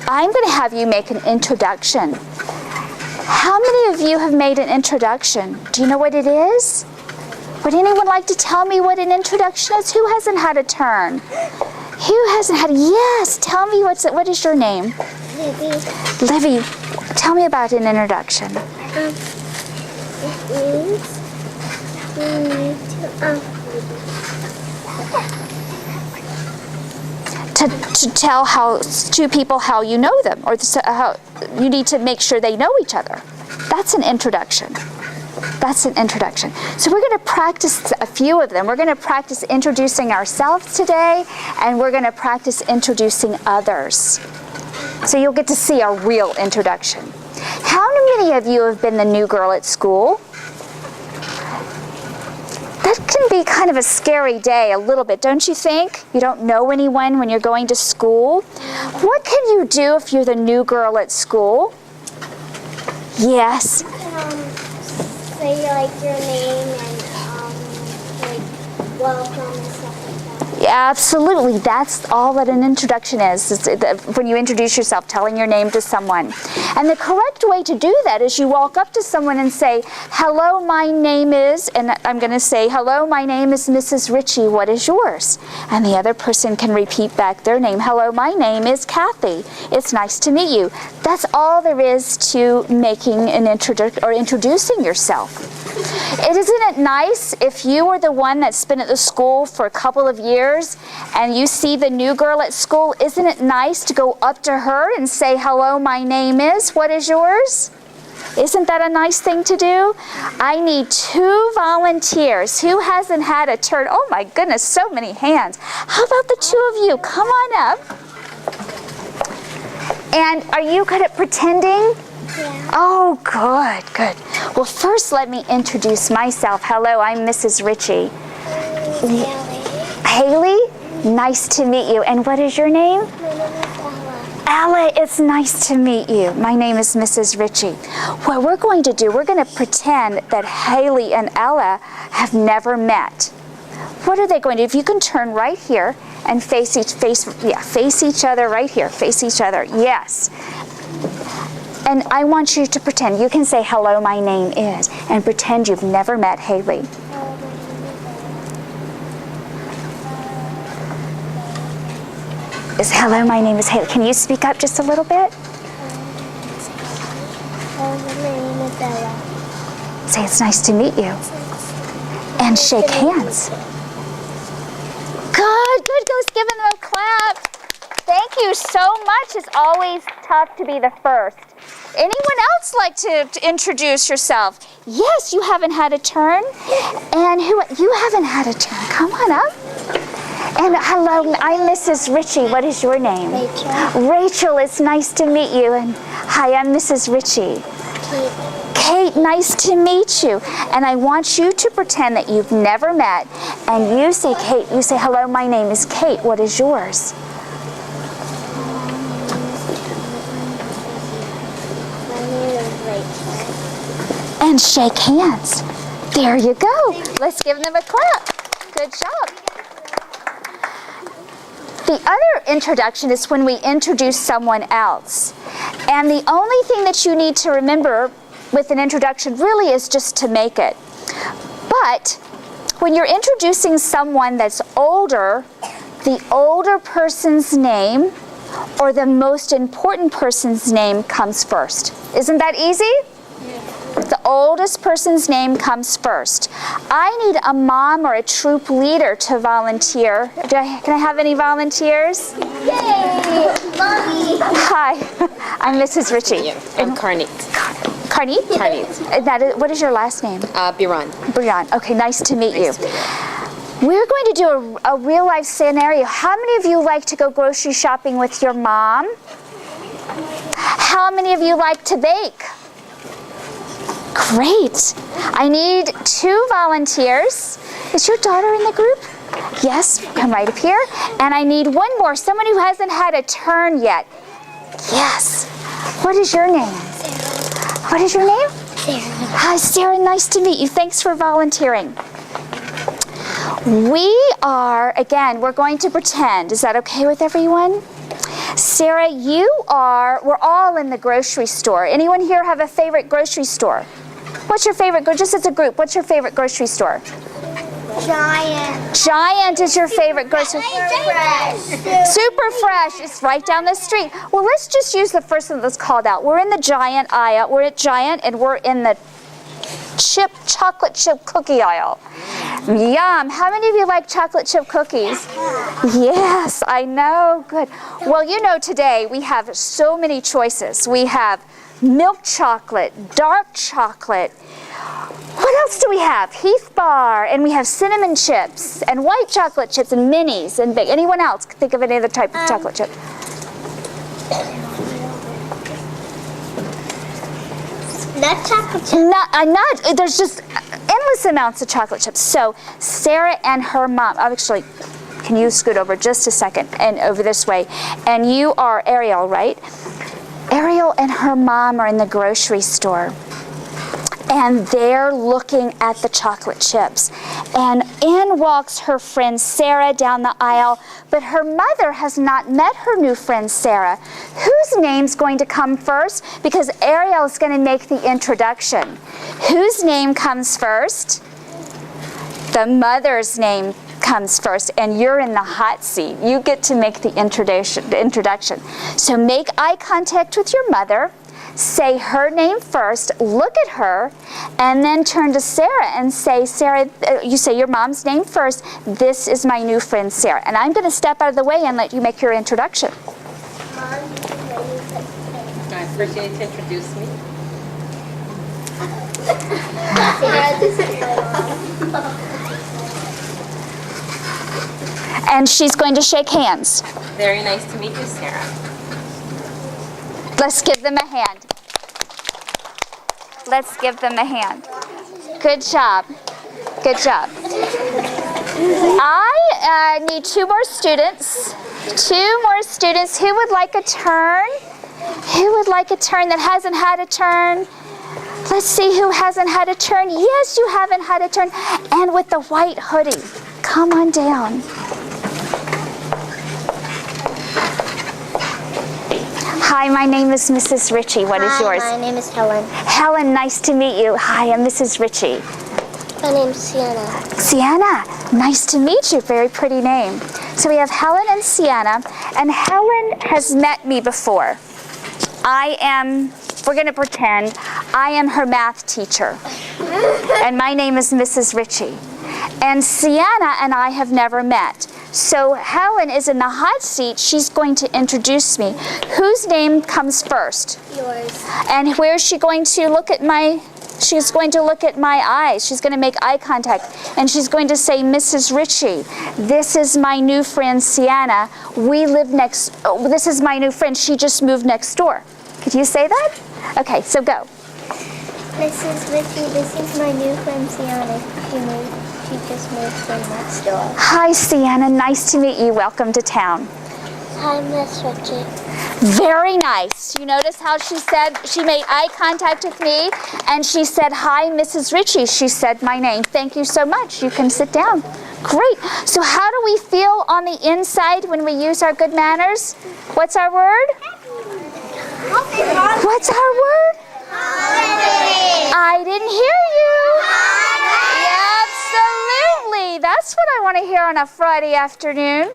I'm going to have you make an introduction. How many of you have made an introduction? Do you know what it is? Would anyone like to tell me what an introduction is? Who hasn't had a turn? Who hasn't had? Yes, tell me what is your name? Livy. Livy, tell me about an introduction. It means we need to tell two people how you know them, or how you need to make sure they know each other. That's an introduction. That's an introduction. So we're going to practice a few of them. We're going to practice introducing ourselves today, and we're going to practice introducing others. So you'll get to see a real introduction. How many of you have been the new girl at school? That can be kind of a scary day, a little bit, don't you think? You don't know anyone when you're going to school. What can you do if you're the new girl at school? Yes. Say like your name and like welcome and stuff like that. Yeah, absolutely. That's all that an introduction is when you introduce yourself, telling your name to someone. And the correct way to do that is you walk up to someone and say, hello, my name is, and I'm going to say, hello, my name is Mrs. Ritchie. What is yours? And the other person can repeat back their name. Hello, my name is Kathy. It's nice to meet you. That's all there is to making an introducing yourself. Isn't it nice if you were the one that's been at the school for a couple of years and you see the new girl at school? Isn't it nice to go up to her and say, hello, my name is, what is yours? Isn't that a nice thing to do? I need 2 volunteers. Who hasn't had a turn? Oh my goodness, so many hands. How about the 2 of you? Come on up. And are you good at pretending? Yeah. Oh, good, good. Well, first let me introduce myself. Hello, I'm Mrs. Ritchie. Haley, nice to meet you. And what is your name? My name is Ella. Ella, it's nice to meet you. My name is Mrs. Ritchie. What we're going to do, we're going to pretend that Haley and Ella have never met. What are they going to do? If you can turn right here and face each other right here. Face each other. Yes. And I want you to pretend. You can say, hello, my name is, and pretend you've never met Haley. Hello, my name is Haley. Can you speak up just a little bit? Hello, my name is Ella. Say, it's nice to meet you. And shake hands. Good, good. Let's give them a clap. Thank you so much. It's always tough to be the first. Anyone else like to introduce yourself? Yes, you haven't had a turn. And you haven't had a turn. Come on up. And hello, I'm Mrs. Ritchie. What is your name? Rachel. Rachel, it's nice to meet you. And hi, I'm Mrs. Ritchie. Kate. Kate, nice to meet you. And I want you to pretend that you've never met. And you say, Kate, you say, hello, my name is Kate. What is yours? And shake hands. There you go. Let's give them a clap. Good job. The other introduction is when we introduce someone else. And the only thing that you need to remember with an introduction really is just to make it. But when you're introducing someone that's older, the older person's name or the most important person's name comes first. Isn't that easy? The oldest person's name comes first. I need a mom or a troop leader to volunteer. Can I have any volunteers? Yay! Mommy! Hi, I'm Mrs. Ritchie. Yeah, I'm Carney. Carney? Carney. What is your last name? Biran. Brian. Okay, nice to meet you. Nice to meet you. We're going to do a real life scenario. How many of you like to go grocery shopping with your mom? How many of you like to bake? Great. I need 2 volunteers. Is your daughter in the group? Yes, come right up here. And I need 1 more, someone who hasn't had a turn yet. Yes. What is your name? Sarah. What is your name? Sarah. Hi, Sarah. Nice to meet you. Thanks for volunteering. We're going to pretend. Is that okay with everyone? Sarah, we're all in the grocery store. Anyone here have a favorite grocery store? What's your favorite, just as a group, what's your favorite grocery store? Giant. Giant is your favorite grocery store. Super Fresh. It's right down the street. Well, let's just use the first one that's called out. We're in the Giant aisle. We're at Giant, and we're in the chocolate chip cookie aisle. Yum. How many of you like chocolate chip cookies? Yes, I know. Good. Well, you know, today we have so many choices. We have milk chocolate, dark chocolate. What else do we have? Heath Bar, and we have cinnamon chips, and white chocolate chips, and minis, and big. Anyone else think of any other type of chocolate chip? Nut chocolate chip. There's just endless amounts of chocolate chips. So Sarah and her mom, actually, can you scoot over just a second and over this way? And you are Ariel, right? Ariel and her mom are in the grocery store. And they're looking at the chocolate chips. And in walks her friend Sarah down the aisle, but her mother has not met her new friend Sarah. Whose name's going to come first? Because Ariel's going to make the introduction. Whose name comes first? The mother's name comes first, and you're in the hot seat. You get to make the introduction. So make eye contact with your mother. Say her name first, look at her, and then turn to Sarah and say, Sarah, you say your mom's name first. This is my new friend, Sarah. And I'm going to step out of the way and let you make your introduction. First, you need to introduce me. Sarah, this is my mom. And she's going to shake hands. Very nice to meet you, Sarah. Let's give them a hand. Let's give them a hand. Good job. Good job. I need two more students. Two more students. Who would like a turn? Who would like a turn that hasn't had a turn? Let's see who hasn't had a turn. Yes, you haven't had a turn. And with the white hoodie. Come on down. Hi, my name is Mrs. Ritchie. What is yours? My name is Helen. Helen, nice to meet you. Hi, I'm Mrs. Ritchie. My name's Sienna. Sienna, nice to meet you. Very pretty name. So we have Helen and Sienna, and Helen has met me before. We're going to pretend I am her math teacher. And my name is Mrs. Ritchie. And Sienna and I have never met. So Helen is in the hot seat. She's going to introduce me. Whose name comes first? Yours. And where is she going to look at she's going to look at my eyes. She's going to make eye contact. And she's going to say, Mrs. Ritchie, this is my new friend, Sienna. This is my new friend. She just moved next door. Could you say that? Okay, so go. Mrs. Ritchie, this is my new friend, Sienna. She just moved in next door. Hi, Sienna. Nice to meet you. Welcome to town. Hi, Miss Ritchie. Very nice. You notice how she made eye contact with me, and she said, hi, Mrs. Ritchie. She said my name. Thank you so much. You can sit down. Great. So how do we feel on the inside when we use our good manners? What's our word? What's our word? I didn't hear you. Absolutely. That's what I want to hear on a Friday afternoon.